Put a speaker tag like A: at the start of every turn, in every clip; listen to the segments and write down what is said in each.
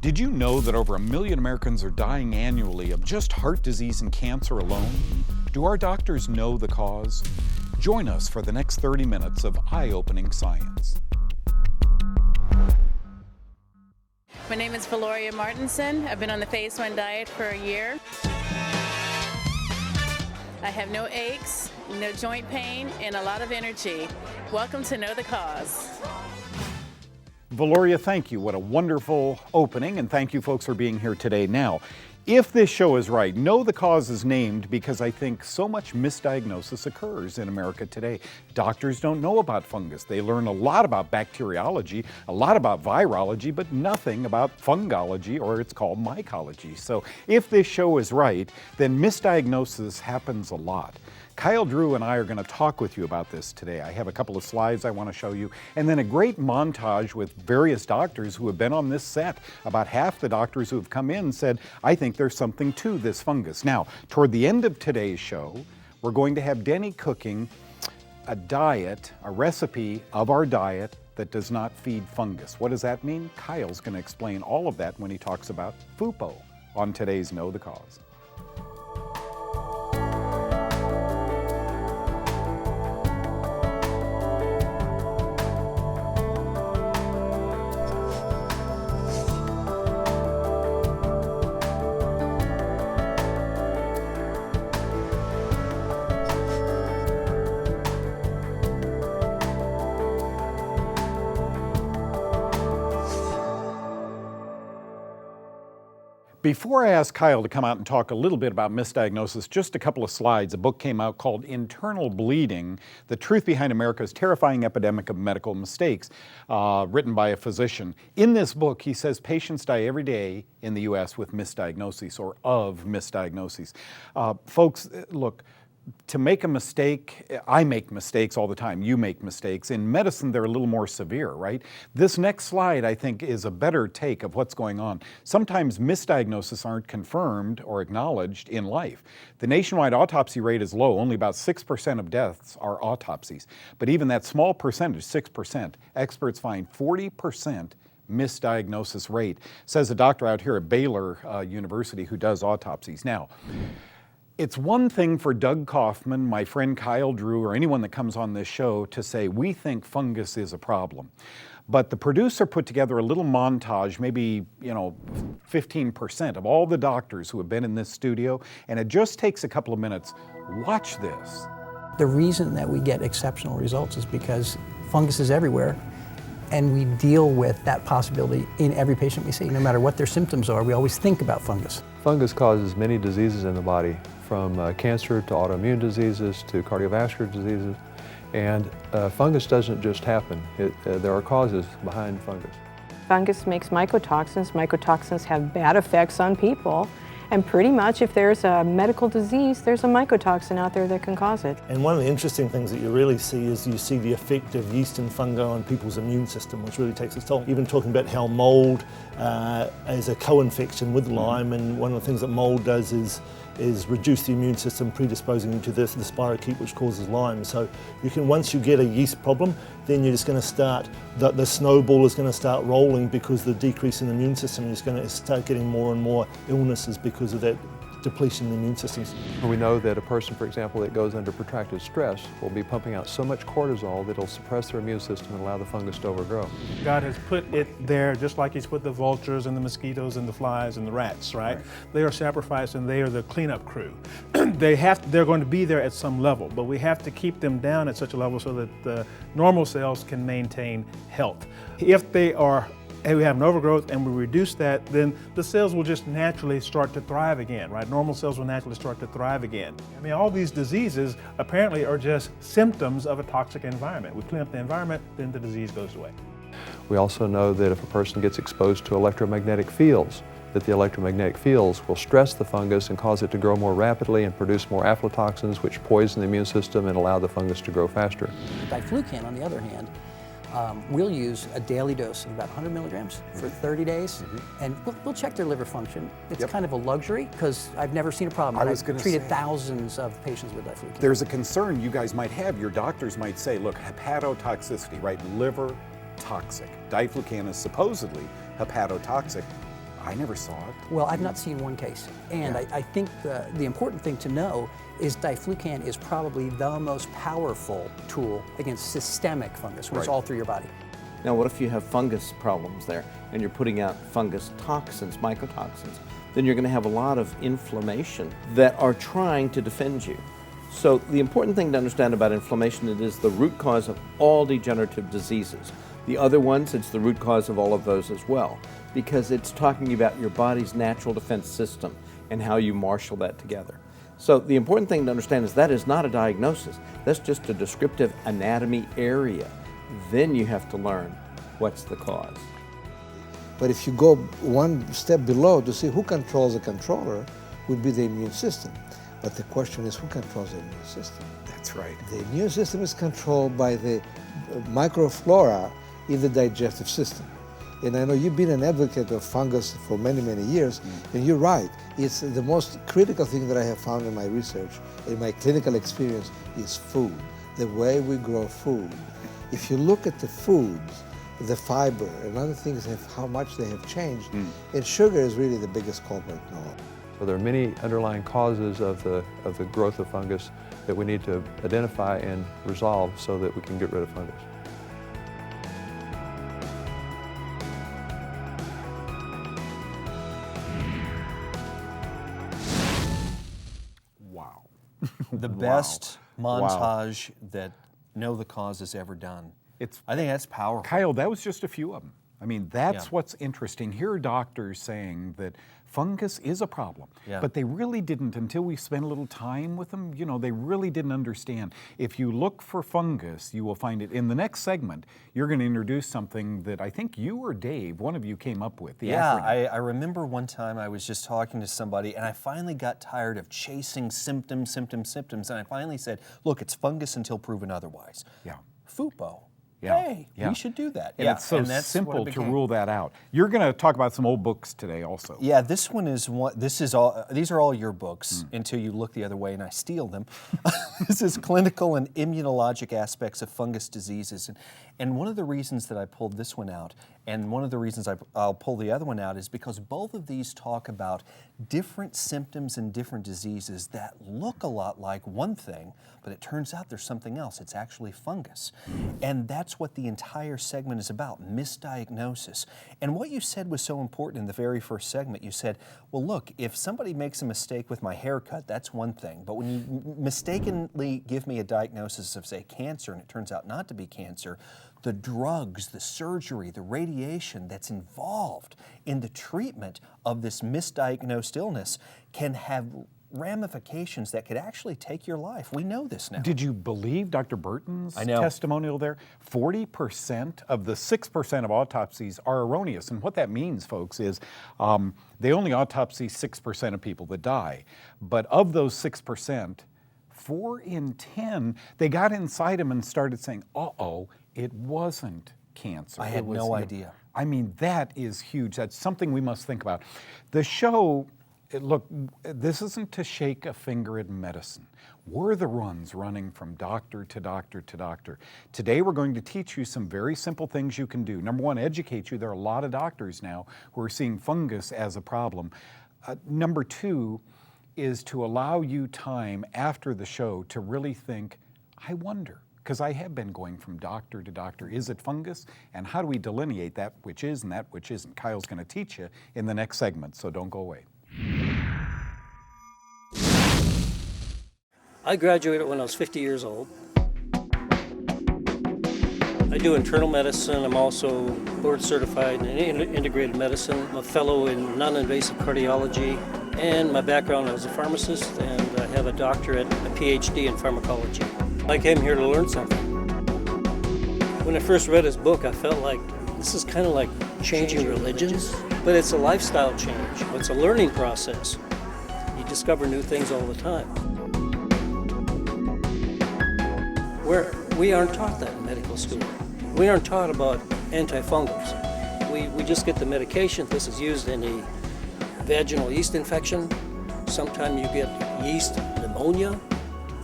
A: Did you know that over 1 million Americans are dying annually of just heart disease and cancer alone? Do our doctors know the cause? Join us for the next 30 minutes of eye-opening science.
B: My name is Valoria Martinson. I've been on the Phase 1 diet for a year. I have no aches, no joint pain, and a lot of energy. Welcome to Know the Cause.
A: Valoria, thank you. What a wonderful opening, and thank you folks for being here today. Now, if this show is right, Know the Cause is named because I think so much misdiagnosis occurs in America today. Doctors don't know about fungus. They learn a lot about bacteriology, a lot about virology, but nothing about fungology, or it's called mycology. So if this show is right, then misdiagnosis happens a lot. Kyle Drew and I are going to talk with you about this today. I have a couple of slides I want to show you, and then a great montage with various doctors who have been on this set. About half the doctors who have come in said, I think there's something to this fungus. Now, toward the end of today's show, we're going to have Denny cooking a diet, a recipe of our diet that does not feed fungus. What does that mean? Kyle's going to explain all of that when he talks about FUPO on today's Know the Cause. Before I ask Kyle to come out and talk a little bit about misdiagnosis, just a couple of slides. A book came out called Internal Bleeding, The Truth Behind America's Terrifying Epidemic of Medical Mistakes, written by a physician. In this book, he says patients die every day in the U.S. with misdiagnoses or of misdiagnoses. Folks, look, to make a mistake, I make mistakes all the time, you make mistakes. In medicine, they're a little more severe, right? This next slide, I think, is a better take of what's going on. Sometimes misdiagnoses aren't confirmed or acknowledged in life. The nationwide autopsy rate is low. Only about 6% of deaths are autopsies. But even that small percentage, 6%, experts find 40% misdiagnosis rate, says a doctor out here at Baylor University who does autopsies. Now, it's one thing for Doug Kaufman, my friend Kyle Drew, or anyone that comes on this show to say, we think fungus is a problem. But the producer put together a little montage, maybe 15% of all the doctors who have been in this studio, and it just takes a couple of minutes. Watch this.
C: The reason that we get exceptional results is because fungus is everywhere, and we deal with that possibility in every patient we see. No matter what their symptoms are, we always think about fungus.
D: Fungus causes many diseases in the body, from cancer to autoimmune diseases to cardiovascular diseases. And fungus doesn't just happen. There are causes behind fungus.
E: Fungus makes mycotoxins. Mycotoxins have bad effects on people. And pretty much if there's a medical disease, there's a mycotoxin out there that can cause it.
F: And one of the interesting things that you really see is you see the effect of yeast and fungi on people's immune system, which really takes its toll. Even talking about how mold is a co-infection with Lyme, and one of the things that mold does is reduce the immune system, predisposing you to the spirochete, which causes Lyme. So you can, once you get a yeast problem, then you're just going to start, the snowball is going to start rolling because the decrease in the immune system is going to start getting more and more illnesses because of that depletion in the immune systems.
D: We know that a person, for example, that goes under protracted stress will be pumping out so much cortisol that it'll suppress their immune system and allow the fungus to overgrow.
G: God has put it there just like He's put the vultures and the mosquitoes and the flies and the rats, right? They are sacrificed and they are the cleanup crew. They're going to be there at some level, but we have to keep them down at such a level so that the normal cells can maintain health. If we have an overgrowth and we reduce that, then the cells will just naturally start to thrive again, right? Normal cells will naturally start to thrive again. I mean, all these diseases apparently are just symptoms of a toxic environment. We clean up the environment, then the disease goes away.
D: We also know that if a person gets exposed to electromagnetic fields, that the electromagnetic fields will stress the fungus and cause it to grow more rapidly and produce more aflatoxins, which poison the immune system and allow the fungus to grow faster.
C: Diflucan, on the other hand, we'll use a daily dose of about 100 milligrams for 30 days, and we'll check their liver function. It's kind of a luxury because I've never seen a problem. I've treated thousands of patients with diflucan.
A: There's a concern you guys might have. Your doctors might say, look, hepatotoxicity, right? Liver toxic. Diflucan is supposedly hepatotoxic. I never saw it.
C: Well, I've not seen one case. And I think the important thing to know is diflucan is probably the most powerful tool against systemic fungus, when it's all through your body.
H: Now, what if you have fungus problems there and you're putting out fungus toxins, mycotoxins? Then you're going to have a lot of inflammation that are trying to defend you. So the important thing to understand about inflammation, it is the root cause of all degenerative diseases. The other ones, it's the root cause of all of those as well, because it's talking about your body's natural defense system and how you marshal that together. So the important thing to understand is that is not a diagnosis. That's just a descriptive anatomy area. Then you have to learn what's the cause.
I: But if you go one step below to see who controls the controller, would be the immune system. But the question is, who controls the immune system?
A: That's right.
I: The immune system is controlled by the microflora in the digestive system. And I know you've been an advocate of fungus for many, many years, and you're right. It's the most critical thing that I have found in my research, in my clinical experience, is food, the way we grow food. If you look at the foods, the fiber and other things, how much they have changed, and sugar is really the biggest culprit now.
D: So there are many underlying causes of the growth of fungus that we need to identify and resolve so that we can get rid of fungus.
A: Wow.
J: The best montage that Know the Cause has ever done. I think that's powerful.
A: Kyle, that was just a few of them. I mean, that's what's interesting. Here are doctors saying that fungus is a problem, but they really didn't, until we spent a little time with them, you know, they really didn't understand. If you look for fungus, you will find it. In the next segment, you're going to introduce something that I think you or Dave, one of you came up with, the acronym.
J: I remember one time I was just talking to somebody and I finally got tired of chasing symptoms, and I finally said, look, it's fungus until proven otherwise. FUPO. Hey, we should do that.
A: And it's so simple to rule that out. You're going to talk about some old books today also.
J: Yeah, this one is one. These are all your books until you look the other way and I steal them. This is clinical and immunologic aspects of fungus diseases, and one of the reasons that I pulled this one out, and one of the reasons I'll pull the other one out, is because both of these talk about different symptoms and different diseases that look a lot like one thing, but it turns out there's something else. It's actually fungus. And that's what the entire segment is about, misdiagnosis. And what you said was so important in the very first segment. You said, well, look, if somebody makes a mistake with my haircut, that's one thing. But when you mistakenly give me a diagnosis of, say, cancer, and it turns out not to be cancer, the drugs, the surgery, the radiation that's involved in the treatment of this misdiagnosed illness can have ramifications that could actually take your life. We know this now.
A: Did you believe Dr. Burton's testimonial there? 40% of the 6% of autopsies are erroneous. And what that means, folks, is they only autopsy 6% of people that die. But of those 6%, 4 in 10, they got inside them and started saying, uh-oh, it wasn't cancer.
J: I had no idea.
A: I mean, that is huge. That's something we must think about. The show, look, this isn't to shake a finger at medicine. We're the ones running from doctor to doctor to doctor. Today we're going to teach you some very simple things you can do. Number one, educate you. There are a lot of doctors now who are seeing fungus as a problem. Number two is to allow you time after the show to really think, I wonder. Because I have been going from doctor to doctor. Is it fungus? And how do we delineate that which is and that which isn't? Kyle's going to teach you in the next segment, so don't go away.
K: I graduated when I was 50 years old. I do internal medicine. I'm also board certified in integrated medicine. I'm a fellow in non-invasive cardiology. And my background, I was a pharmacist, and I have a doctorate, a PhD in pharmacology. I came here to learn something. When I first read his book, I felt like this is kind of like changing religions, but it's a lifestyle change. It's a learning process. You discover new things all the time. We aren't taught that in medical school. We aren't taught about antifungals. We just get the medication. This is used in a vaginal yeast infection. Sometimes you get yeast pneumonia.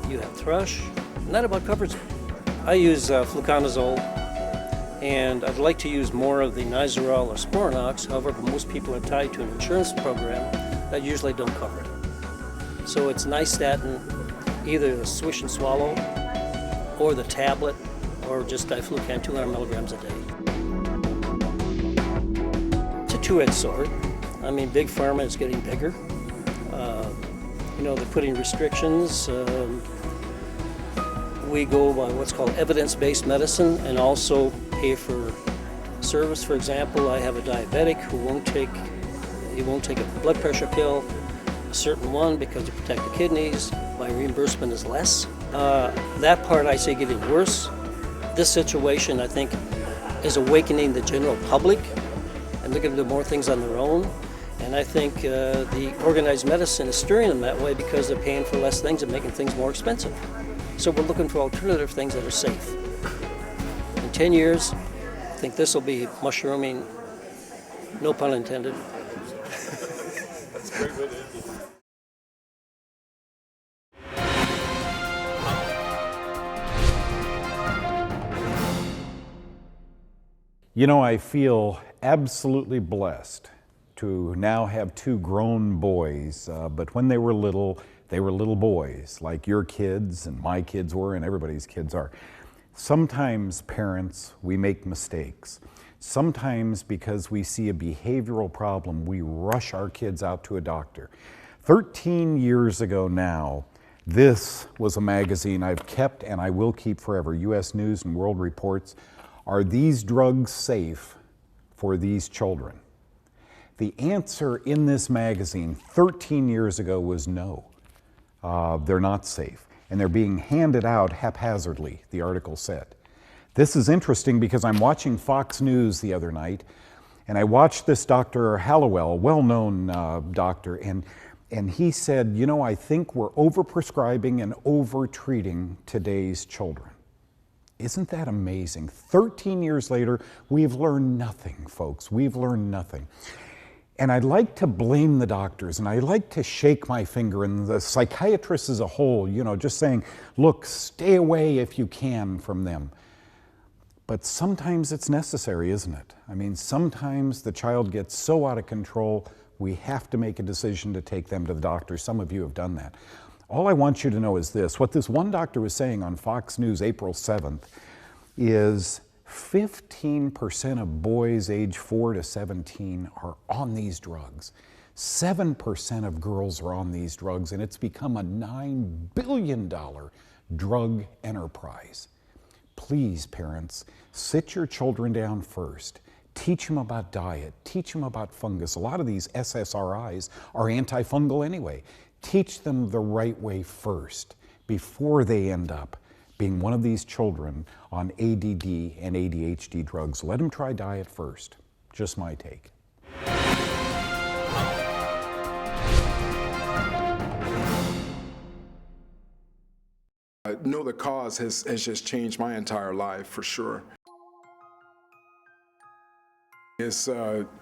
K: You have thrush. And that about covers it. I use fluconazole, And I'd like to use more of the Nizoral or Sporanox. However, most people are tied to an insurance program that usually don't cover it. So it's nystatin, either the swish and swallow, or the tablet, or just diflucan 200 milligrams a day. It's a two-edged sword. I mean, Big Pharma is getting bigger. They're putting restrictions. We go by what's called evidence-based medicine and also pay for service. For example, I have a diabetic who won't take a blood pressure pill, a certain one, because to protect the kidneys. My reimbursement is less. That part I see getting worse. This situation, I think, is awakening the general public, and they're going to do more things on their own. And I think the organized medicine is steering them that way because they're paying for less things and making things more expensive. So we're looking for alternative things that are safe. In 10 years, I think this will be mushrooming, no pun intended.
L: That's a great way to end it.
A: You know, I feel absolutely blessed to now have two grown boys, but when they were little boys, like your kids and my kids were and everybody's kids are. Sometimes, parents, we make mistakes. Sometimes because we see a behavioral problem, we rush our kids out to a doctor. 13 years ago now, this was a magazine I've kept and I will keep forever, U.S. News and World Reports. Are these drugs safe for these children? The answer in this magazine 13 years ago was no. They're not safe, and they're being handed out haphazardly, the article said. This is interesting because I'm watching Fox News the other night, and I watched this Dr. Hallowell, well-known doctor, and he said, you know, I think we're overprescribing and over-treating today's children. Isn't that amazing? 13 years later, we've learned nothing, folks. We've learned nothing. And I'd like to blame the doctors, and I like to shake my finger, and the psychiatrists as a whole, you know, just saying, look, stay away if you can from them. But sometimes it's necessary, isn't it? I mean, sometimes the child gets so out of control, we have to make a decision to take them to the doctor. Some of you have done that. All I want you to know is this. What this one doctor was saying on Fox News April 7th is 15% of boys age 4 to 17 are on these drugs. 7% of girls are on these drugs, and it's become a $9 billion drug enterprise. Please, parents, sit your children down first. Teach them about diet. Teach them about fungus. A lot of these SSRIs are antifungal anyway. Teach them the right way first before they end up being one of these children on ADD and ADHD drugs. Let them try diet first. Just my take.
L: Know the Cause has just changed my entire life for sure. It's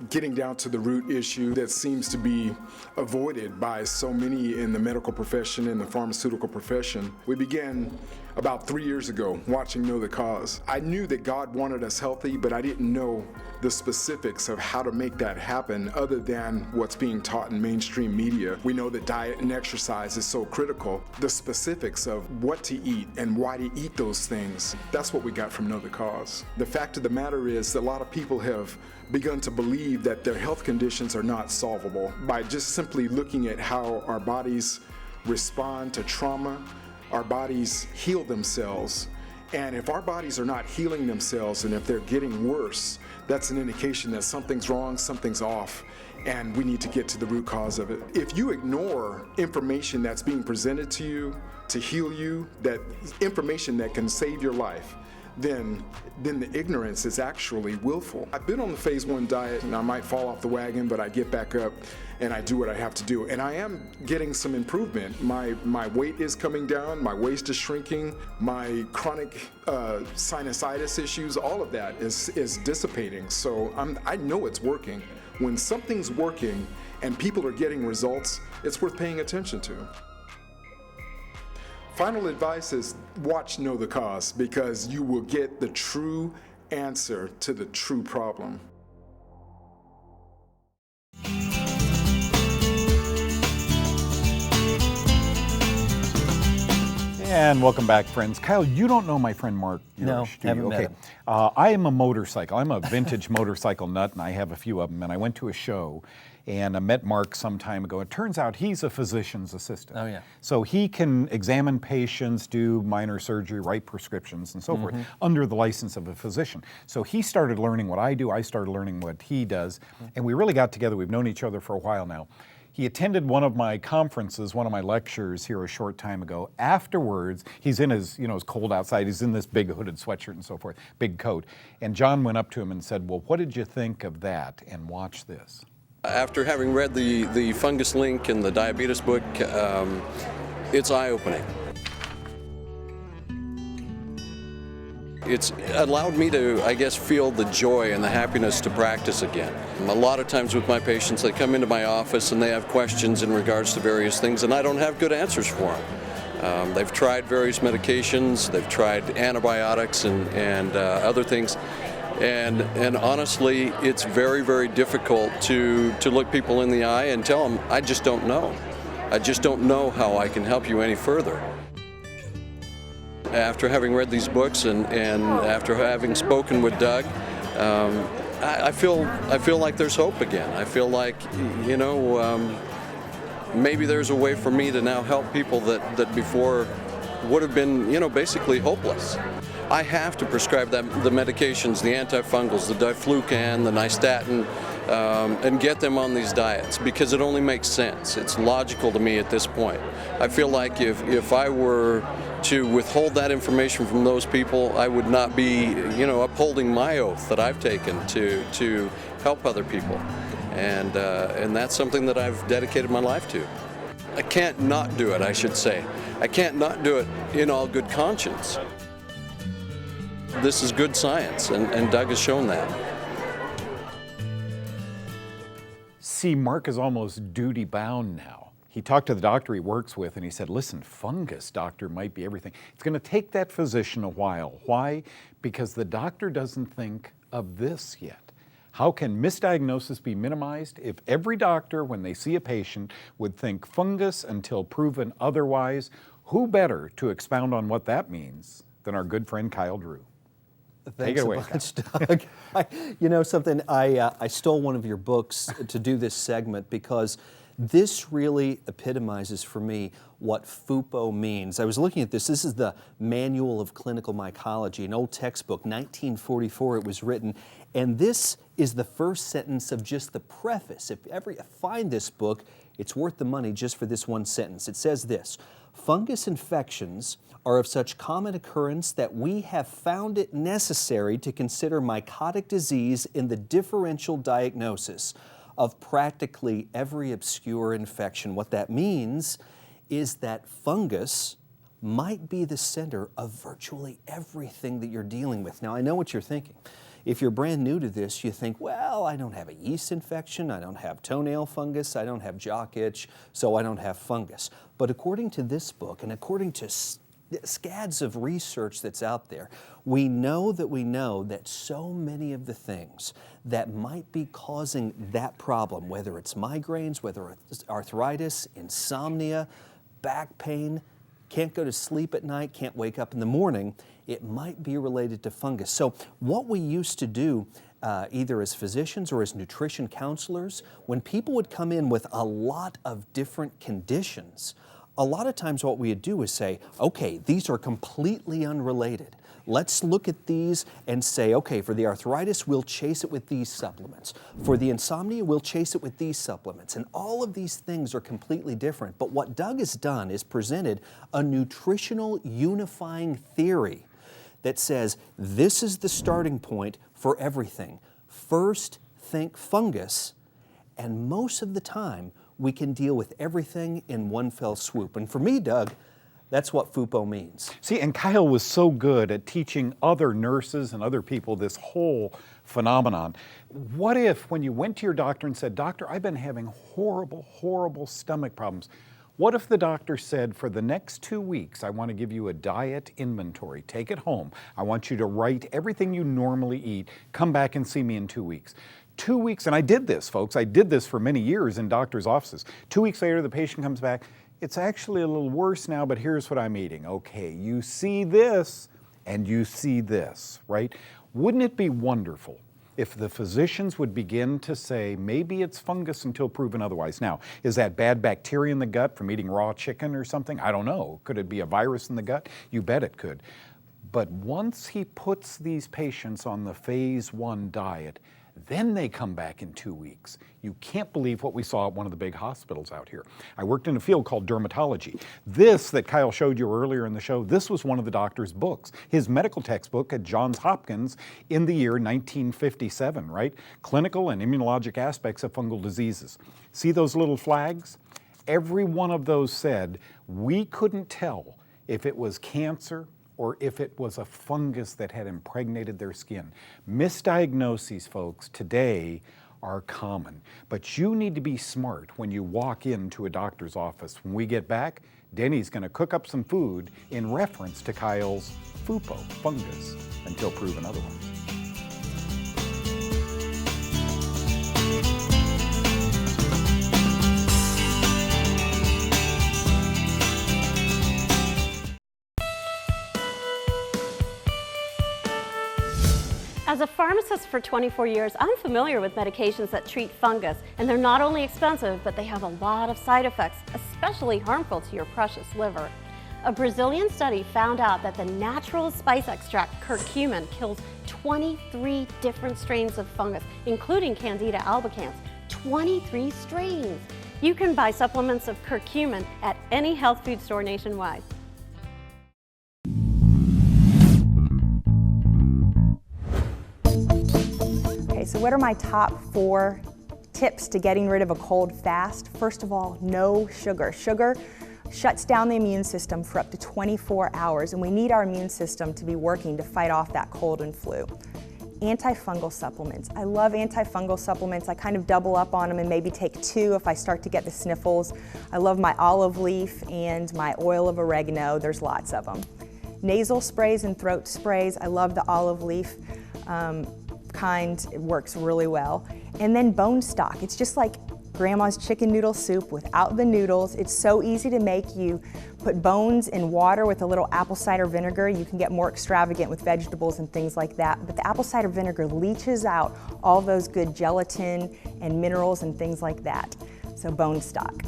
L: getting down to the root issue that seems to be avoided by so many in the medical profession and the pharmaceutical profession. We began about 3 years ago watching Know the Cause. I knew that God wanted us healthy, but I didn't know the specifics of how to make that happen other than what's being taught in mainstream media. We know that diet and exercise is so critical. The specifics of what to eat and why to eat those things, that's what we got from Know the Cause. The fact of the matter is that a lot of people have begun to believe that their health conditions are not solvable by just simply looking at how our bodies respond to trauma. Our bodies heal themselves, and if our bodies are not healing themselves and if they're getting worse, that's an indication that something's wrong, something's off, and we need to get to the root cause of it. If you ignore information that's being presented to you to heal you, that information that can save your life, then the ignorance is actually willful. I've been on the phase 1 diet and I might fall off the wagon, but I get back up and I do what I have to do. And I am getting some improvement. My weight is coming down, my waist is shrinking, my chronic sinusitis issues, all of that is dissipating. So I know it's working. When something's working and people are getting results, it's worth paying attention to. Final advice is watch Know the Cause, because you will get the true answer to the true problem.
A: And welcome back, friends. Kyle, you don't know my friend Mark Yurch,
J: No,
A: do you?
J: haven't met
A: Okay.
J: him.
A: I am a motorcycle. I'm a vintage motorcycle nut, and I have a few of them. And I went to a show, and I met Mark some time ago. It turns out he's a physician's assistant.
J: Oh, yeah.
A: So he can examine patients, do minor surgery, write prescriptions, and so forth under the license of a physician. So he started learning what I do. I started learning what he does, and we really got together. We've known each other for a while now. He attended one of my conferences, one of my lectures here a short time ago. Afterwards, he's in his, it's cold outside, he's in this big hooded sweatshirt and so forth, big coat. And John went up to him and said, well, what did you think of that? And watch this.
M: After having read the fungus link in the diabetes book, it's eye-opening. It's allowed me to, I guess, feel the joy and the happiness to practice again. A lot of times with my patients, they come into my office and they have questions in regards to various things, and I don't have good answers for them. They've tried various medications, they've tried antibiotics and other things, and honestly, it's very, very difficult to look people in the eye and tell them, I just don't know. I just don't know how I can help you any further. After having read these books and after having spoken with Doug, I feel like there's hope again. I feel like, maybe there's a way for me to now help people that before would have been, basically hopeless. I have to prescribe the medications, the antifungals, the diflucan, the nystatin, and get them on these diets because it only makes sense. It's logical to me at this point. I feel like if I were to withhold that information from those people, I would not be, upholding my oath that I've taken to help other people. And that's something that I've dedicated my life to. I can't not do it, I should say. I can't not do it in all good conscience. This is good science, and Doug has shown that.
A: See, Mark is almost duty bound now. He talked to the doctor he works with and he said, listen, fungus, doctor, might be everything. It's going to take that physician a while. Why? Because the doctor doesn't think of this yet. How can misdiagnosis be minimized if every doctor, when they see a patient, would think fungus until proven otherwise? Who better to expound on what that means than our good friend Kyle Drew?
J: Thanks a bunch, Doug. Something, I stole one of your books to do this segment because this really epitomizes for me what FUPO means. I was looking at this. This is the Manual of Clinical Mycology, an old textbook, 1944 it was written, and this is the first sentence of just the preface. If ever you find this book, it's worth the money just for this one sentence. It says this: fungus infections are of such common occurrence that we have found it necessary to consider mycotic disease in the differential diagnosis of practically every obscure infection. What that means is that fungus might be the center of virtually everything that you're dealing with. Now, I know what you're thinking. If you're brand new to this, you think, well, I don't have a yeast infection, I don't have toenail fungus, I don't have jock itch, so I don't have fungus. But according to this book, and according to scads of research that's out there, we know that so many of the things that might be causing that problem, whether it's migraines, whether it's arthritis, insomnia, back pain, can't go to sleep at night, can't wake up in the morning, it might be related to fungus. So what we used to do, either as physicians or as nutrition counselors, when people would come in with a lot of different conditions, a lot of times what we would do is say, okay, these are completely unrelated. Let's look at these and say, okay, for the arthritis, we'll chase it with these supplements. For the insomnia, we'll chase it with these supplements. And all of these things are completely different. But what Doug has done is presented a nutritional unifying theory that says this is the starting point for everything. First, think fungus, and most of the time, we can deal with everything in one fell swoop. And for me, Doug, that's what FUPO means.
A: See, and Kyle was so good at teaching other nurses and other people this whole phenomenon. What if when you went to your doctor and said, doctor, I've been having horrible, horrible stomach problems. What if the doctor said, for the next 2 weeks, I want to give you a diet inventory. Take it home. I want you to write everything you normally eat. Come back and see me in 2 weeks. 2 weeks, and I did this, folks. I did this for many years in doctors' offices. 2 weeks later, the patient comes back. It's actually a little worse now, but here's what I'm eating. Okay, you see this and you see this, right? Wouldn't it be wonderful if the physicians would begin to say, maybe it's fungus until proven otherwise? Now, is that bad bacteria in the gut from eating raw chicken or something? I don't know. Could it be a virus in the gut? You bet it could. But once he puts these patients on the phase 1 diet, then they come back in 2 weeks. You can't believe what we saw at one of the big hospitals out here. I worked in a field called dermatology. This that Kyle showed you earlier in the show, this was one of the doctor's books, his medical textbook at Johns Hopkins in the year 1957, right? Clinical and immunologic aspects of fungal diseases. See those little flags? Every one of those said, we couldn't tell if it was cancer or if it was a fungus that had impregnated their skin. Misdiagnoses, folks, today are common. But you need to be smart when you walk into a doctor's office. When we get back, Denny's going to cook up some food in reference to Kyle's FUPO, fungus, until proven otherwise.
N: As a pharmacist for 24 years, I'm familiar with medications that treat fungus, and they're not only expensive, but they have a lot of side effects, especially harmful to your precious liver. A Brazilian study found out that the natural spice extract curcumin kills 23 different strains of fungus, including Candida albicans. 23 strains! You can buy supplements of curcumin at any health food store nationwide.
O: Okay, so what are my top 4 tips to getting rid of a cold fast? First of all, no sugar. Sugar shuts down the immune system for up to 24 hours, and we need our immune system to be working to fight off that cold and flu. Antifungal supplements. I love antifungal supplements. I kind of double up on them and maybe take 2 if I start to get the sniffles. I love my olive leaf and my oil of oregano. There's lots of them. Nasal sprays and throat sprays. I love the olive leaf kind. It works really well. And then bone stock. It's just like Grandma's chicken noodle soup without the noodles. It's so easy to make. You put bones in water with a little apple cider vinegar. You can get more extravagant with vegetables and things like that. But the apple cider vinegar leaches out all those good gelatin and minerals and things like that. So bone stock.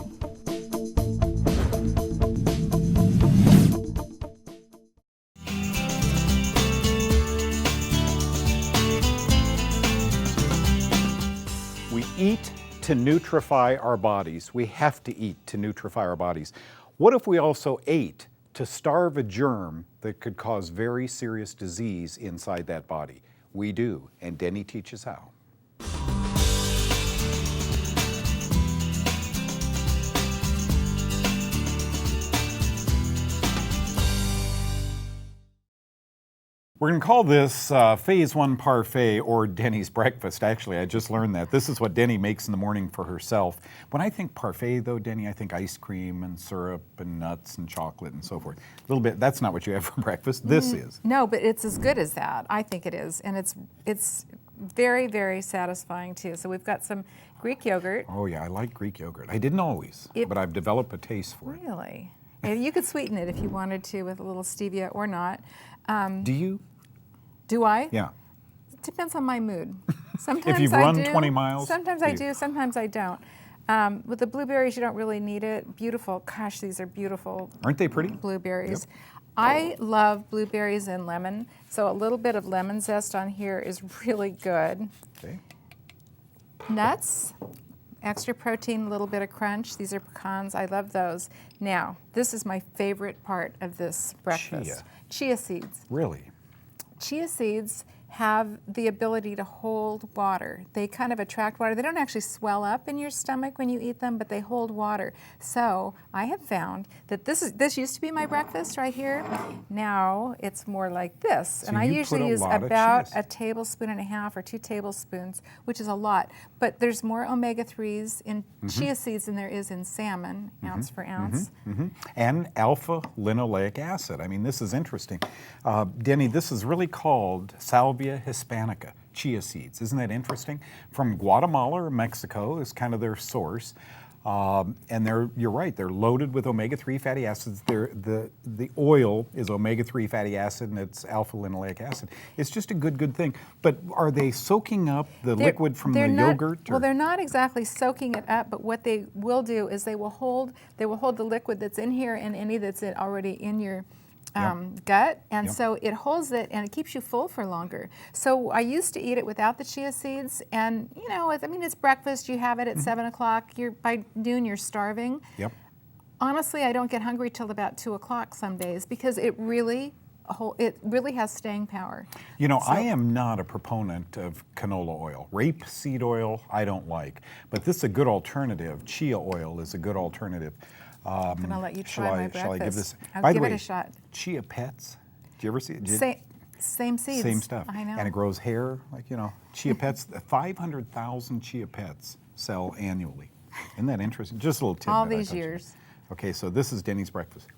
A: We eat to nutrify our bodies. We have to eat to nutrify our bodies. What if we also ate to starve a germ that could cause very serious disease inside that body? We do, and Denny teaches how. We're going to call this Phase 1 Parfait, or Denny's breakfast. Actually, I just learned that. This is what Denny makes in the morning for herself. When I think parfait, though, Denny, I think ice cream and syrup and nuts and chocolate and so forth. A little bit, that's not what you have for breakfast. This is.
P: No, but it's as good as that. I think it is. And it's very, very satisfying, too. So we've got some Greek yogurt.
A: Oh, yeah, I like Greek yogurt. I didn't always, but I've developed a taste for it.
P: Really? You could sweeten it if you wanted to with a little stevia or not.
A: Do you?
P: Do I?
A: Yeah.
P: It depends on my mood. Sometimes
A: if you've run 20 miles?
P: Sometimes I do, sometimes I don't. With the blueberries, you don't really need it. Beautiful. Gosh, these are beautiful.
A: Aren't they pretty?
P: Blueberries.
A: Yep.
P: I love blueberries and lemon, so a little bit of lemon zest on here is really good.
A: Okay.
P: Nuts, extra protein, a little bit of crunch. These are pecans. I love those. Now, this is my favorite part of this breakfast. Chia seeds.
A: Really?
P: Chia seeds have the ability to hold water. They kind of attract water. They don't actually swell up in your stomach when you eat them, but they hold water. So I have found that this used to be my breakfast right here. Now it's more like this.
A: So
P: and I
A: you
P: usually
A: put a
P: use
A: lot of
P: about
A: chia
P: a tablespoon and a half or 2 tablespoons, which is a lot. But there's more omega-3s in chia seeds than there is in salmon, ounce for ounce.
A: And alpha linoleic acid. I mean, this is interesting. Denny, this is really called Salvia hispanica, chia seeds. Isn't that interesting? From Guatemala or Mexico is kind of their source. And you're right, they're loaded with omega-3 fatty acids. The oil is omega-3 fatty acid and it's alpha linoleic acid. It's just a good thing. But are they soaking up the liquid from the yogurt?
P: Well, they're not exactly soaking it up, but what they will do is they will hold the liquid that's in here and any that's already in your gut, and so it holds it and it keeps you full for longer. So I used to eat it without the chia seeds, and you know, it's breakfast. You have it at 7 o'clock. By noon you're starving.
A: Yep.
P: Honestly, I don't get hungry till about 2 o'clock some days because it really has staying power.
A: You know, I am not a proponent of canola oil. Rapeseed oil, I don't like, but this is a good alternative. Chia oil is a good alternative.
P: I'm going to let you try my breakfast.
A: Shall I give this?
P: I'll
A: By
P: give
A: the way,
P: it a shot.
A: Chia Pets. Do you ever see it?
P: Same seeds.
A: Same stuff.
P: I know.
A: And it grows hair, like, you know. Chia Pets, 500,000 Chia Pets sell annually. Isn't that interesting? Just a little tidbit.
P: All these years.
A: Okay, so this is Denny's breakfast.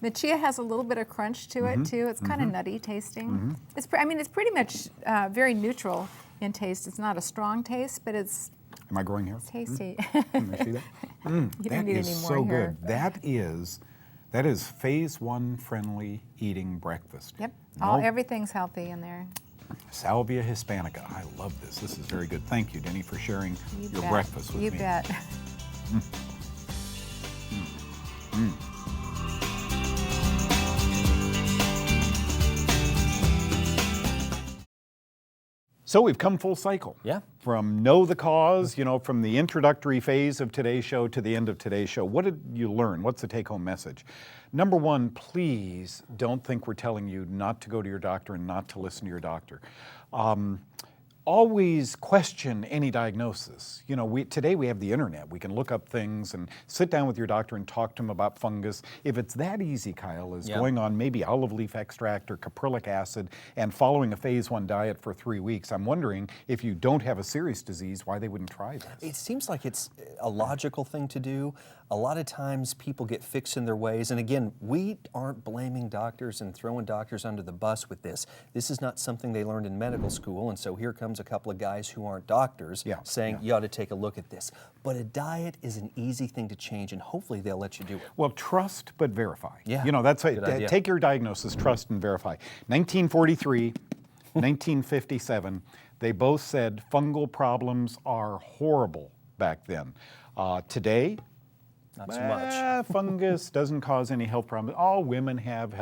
P: The chia has a little bit of crunch to it too. It's kind of nutty tasting. It's pretty much very neutral in taste. It's not a strong taste, but it's.
A: Am I growing hair?
P: It's tasty.
A: Can I see that?
P: You
A: That
P: don't need
A: is
P: any more
A: so
P: hair.
A: good. That is phase 1 friendly eating breakfast.
P: Yep.
A: No-
P: Everything's healthy in there.
A: Salvia hispanica. I love this. This is very good. Thank you, Denny, for sharing your breakfast with me.
P: You bet.
A: So we've come full cycle.
J: Yeah.
A: From know the cause, you know, from the introductory phase of today's show to the end of today's show. What did you learn? What's the take-home message? Number one, please don't think we're telling you not to go to your doctor and not to listen to your doctor. Always question any diagnosis. You know, today we have the internet. We can look up things and sit down with your doctor and talk to him about fungus. If it's that easy, Kyle, as going on maybe olive leaf extract or caprylic acid and following a phase 1 diet for 3 weeks, I'm wondering if you don't have a serious disease, why they wouldn't try this.
J: It seems like it's a logical thing to do. A lot of times people get fixed in their ways. And again, we aren't blaming doctors and throwing doctors under the bus with this. This is not something they learned in medical school. And so here comes a couple of guys who aren't doctors saying, you ought to take a look at this. But a diet is an easy thing to change, and hopefully they'll let you do it.
A: Well, trust but verify.
J: Yeah.
A: You know, that's
J: Good idea.
A: take your diagnosis, trust and verify. 1943, 1957, they both said fungal problems are horrible back then. Today,
J: not so much.
A: Fungus doesn't cause any health problems. All women have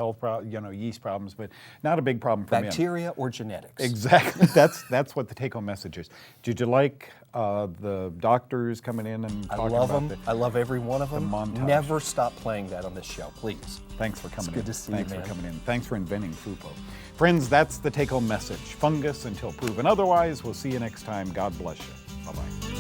A: yeast problems, but not a big problem for men.
J: Bacteria or genetics.
A: Exactly. That's what the take-home message is. Did you like the doctors coming in and talking
J: love
A: about
J: them. I love every one of them.
A: montage?
J: Never stop playing that on this show, please.
A: Thanks for coming in.
J: It's good to see
A: Thanks
J: you, man.
A: for coming in. Thanks for inventing FUPO. Friends, that's the take-home message. Fungus until proven otherwise. We'll see you next time. God bless you. Bye-bye.